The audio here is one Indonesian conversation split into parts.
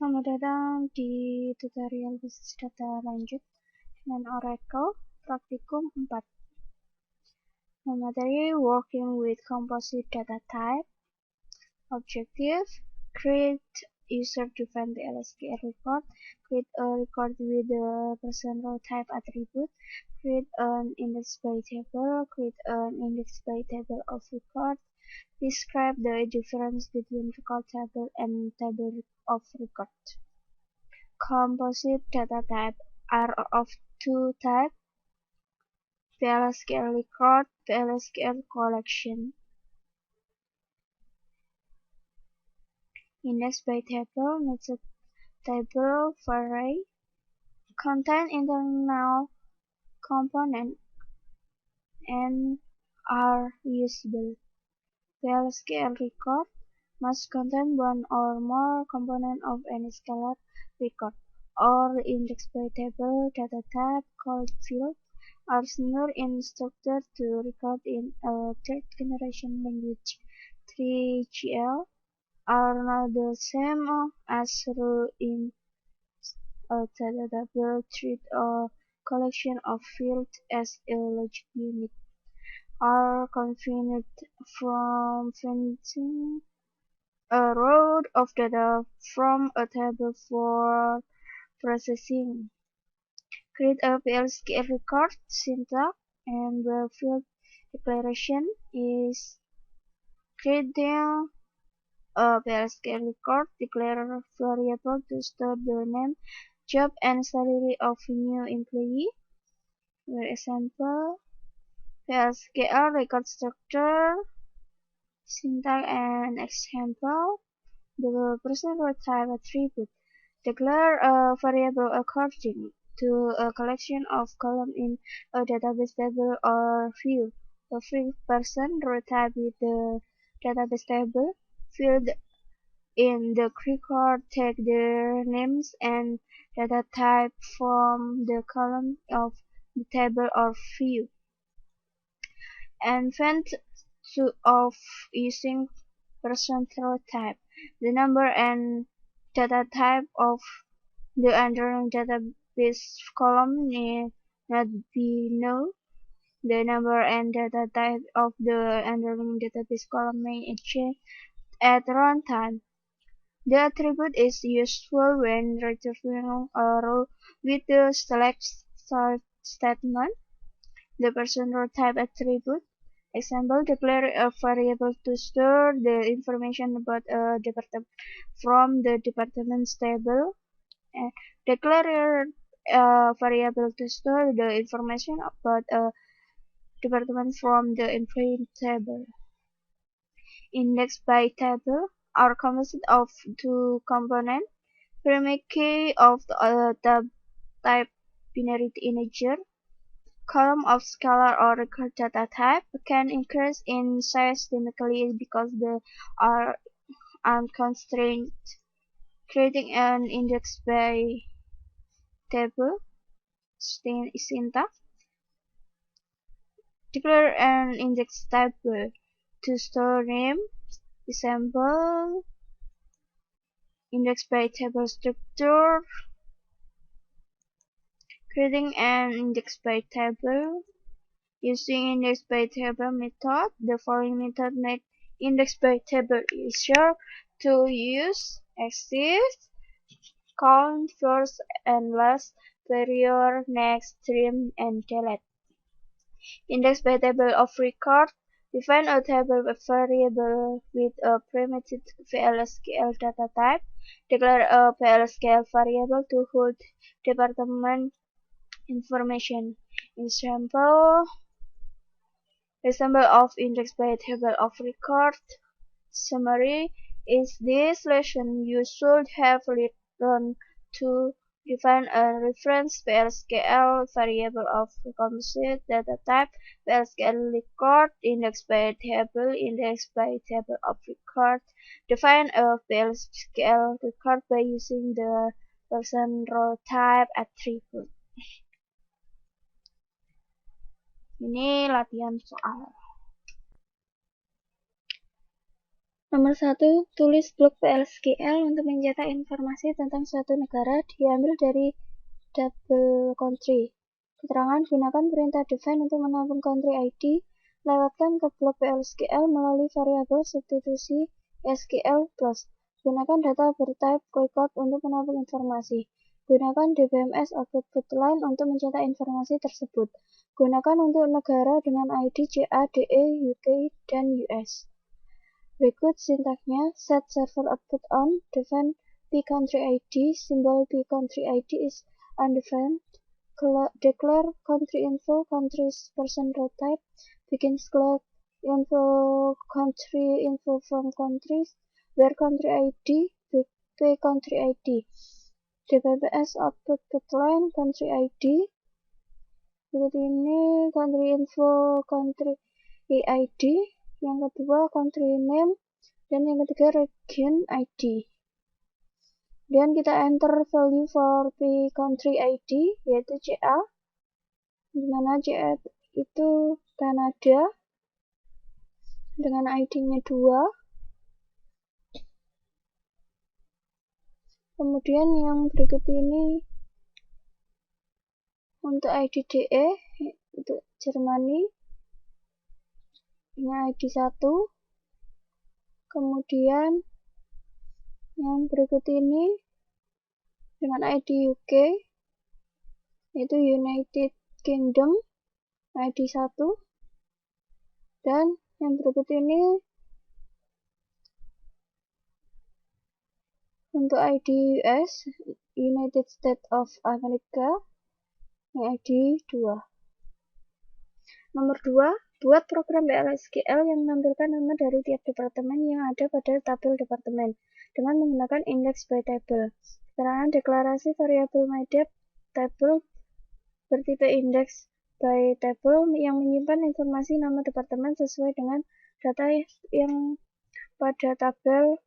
Selamat datang di tutorial basis data lanjut dengan Oracle Praktikum 4. Materi working with composite data type. Objective: create user-defined PLSQL record, create a record with the person role type attribute, create an index by table, create an index by table of record, describe the difference between record table and table of record. Composite data type are of two types: PLSQL record, PLSQL collection. Index by table makes a table array contain internal component and are usable. PLSQL record must contain one or more component of any scalar record, or index by table data type called field are similar in structure to record in a third-generation language. 3GL are not the same as rule in a data table. Treat a collection of fields as a logic unit. Are confined from fetching a row of data from a table for processing. Create a PLSQL record syntax and the field declaration is creating a PLSQL record. Declare a variable to store the name, job, and salary of new employee. For example, PLSQL record structure, syntax, and example. The person role type attribute. Declare a variable according to a collection of columns in a database table or field. A field person role type with the database table field in the record take their names and data type from the column of the table or field. Advent of using person role type. The number and data type of the underlying database column need not be known. The number and data type of the underlying database column may change at runtime. The attribute is useful when retrieving a row with the select sort statement. The person role type attribute. Example, declare a variable to store the information about a department from the department's table. Declare a variable to store the information about a department from the employee table. Index by table are composite of two components. Primary key of the type binary integer. Column of scalar or record data type can increase in size dynamically because they are unconstrained. Creating an index by table syntax. Declare an index table to store name. Example, index by table structure. Creating an index by table using index by table method. The following method make index by table easier to use: exist, count, first and last, prior, next, trim, and delete. Index by table of record. Define a table variable with a primitive PLSQL data type. Declare a PLSQL variable to hold department information. Example of index by table of record. Summary: in this lesson you should have learned to define a reference PLSQL variable of composite data type, PLSQL record, index by table of record. Define a PLSQL record by using the person role type attribute. Ini latihan soal. Nomor 1, tulis blok PLSQL untuk mencetak informasi tentang suatu negara diambil dari double country. Keterangan, gunakan perintah define untuk menampung country ID. Lewatkan ke blok PLSQL melalui variabel substitusi SQL+. Gunakan data bertype lookup untuk menampung informasi. Gunakan DBMS output line untuk mencetak informasi tersebut. Gunakan untuk negara dengan ID CA, DE, UK, dan US. Berikut sintaksnya: set server output on, define pCountry ID, symbol pCountry ID is undefined, declare country info, country's person row type, bikin select info country info from countries, where country ID, pCountry ID, DBMS output line, country ID, berikut ini country info, country ID, yang kedua country name, dan yang ketiga region ID. Dan kita enter value for pCountry ID, yaitu CA, dimana CA itu Kanada dengan ID-nya 2. Kemudian yang berikut ini untuk ID DE, untuk Jermani, ini ID 1. Kemudian yang berikut ini dengan ID UK, yaitu United Kingdom, ID 1. Dan yang berikut ini untuk ID US, United States of America, ID 2. Nomor 2, buat program PLSQL yang menampilkan nama dari tiap departemen yang ada pada tabel departemen dengan menggunakan index by table. Keterangan deklarasi variabel mydep table bertipe index by table yang menyimpan informasi nama departemen sesuai dengan data yang pada tabel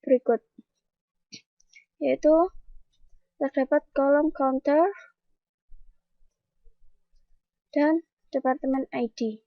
berikut, yaitu terdapat kolom counter dan departemen ID.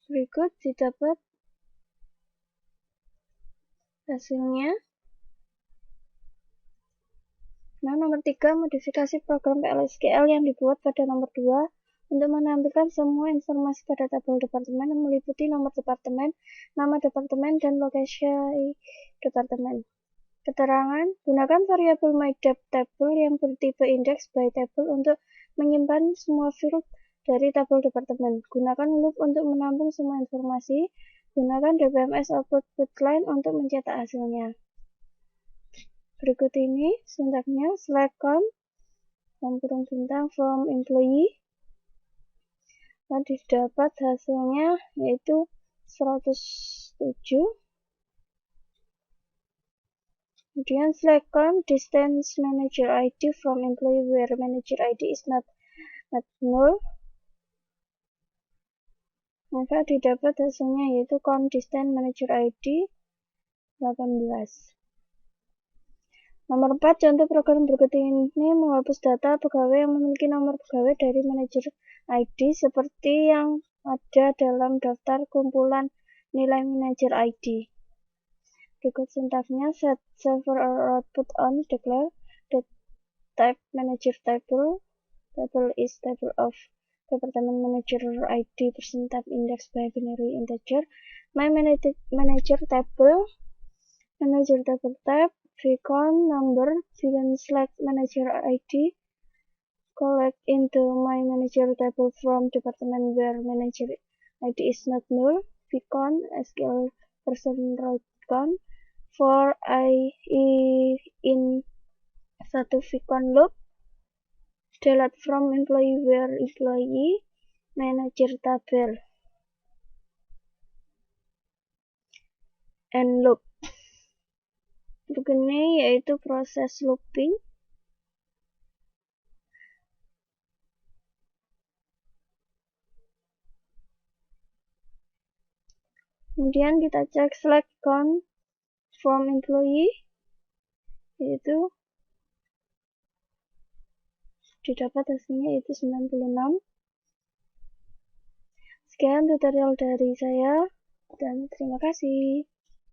Berikut didapat hasilnya. Nah, nomor 3, modifikasi program PLSQL yang dibuat pada nomor 2 untuk menampilkan semua informasi pada tabel departemen yang meliputi nomor departemen, nama departemen, dan lokasi departemen. Keterangan, gunakan variabel mydep table yang bertipe index by table untuk menyimpan semua field dari tabel departemen. Gunakan loop untuk menampung semua informasi. Gunakan DBMS output line untuk mencetak hasilnya. Berikut ini sintaksnya: select count from employee, dan didapat hasilnya yaitu 107. Kemudian select count distance manager ID from employee where manager ID is not null, maka didapat hasilnya yaitu count distance manager ID 18. Nomor 4, contoh program berikut ini menghapus data pegawai yang memiliki nomor pegawai dari manajer ID seperti yang ada dalam daftar kumpulan nilai manajer ID. Berikut sintaksnya: set server or output on, declare the type manager table is table of department manager ID person type index by binary integer. My manager table type vcount number, vcount select manager ID, collect into my manager table from department where manager ID is not null, vcount SQL person row count for I in satu vcount loop, delete from employee where employee manager table, and loop. Begini yaitu proses looping. Kemudian kita cek select count from employee, yaitu didapat hasilnya itu 96. Sekian tutorial dari saya dan terima kasih.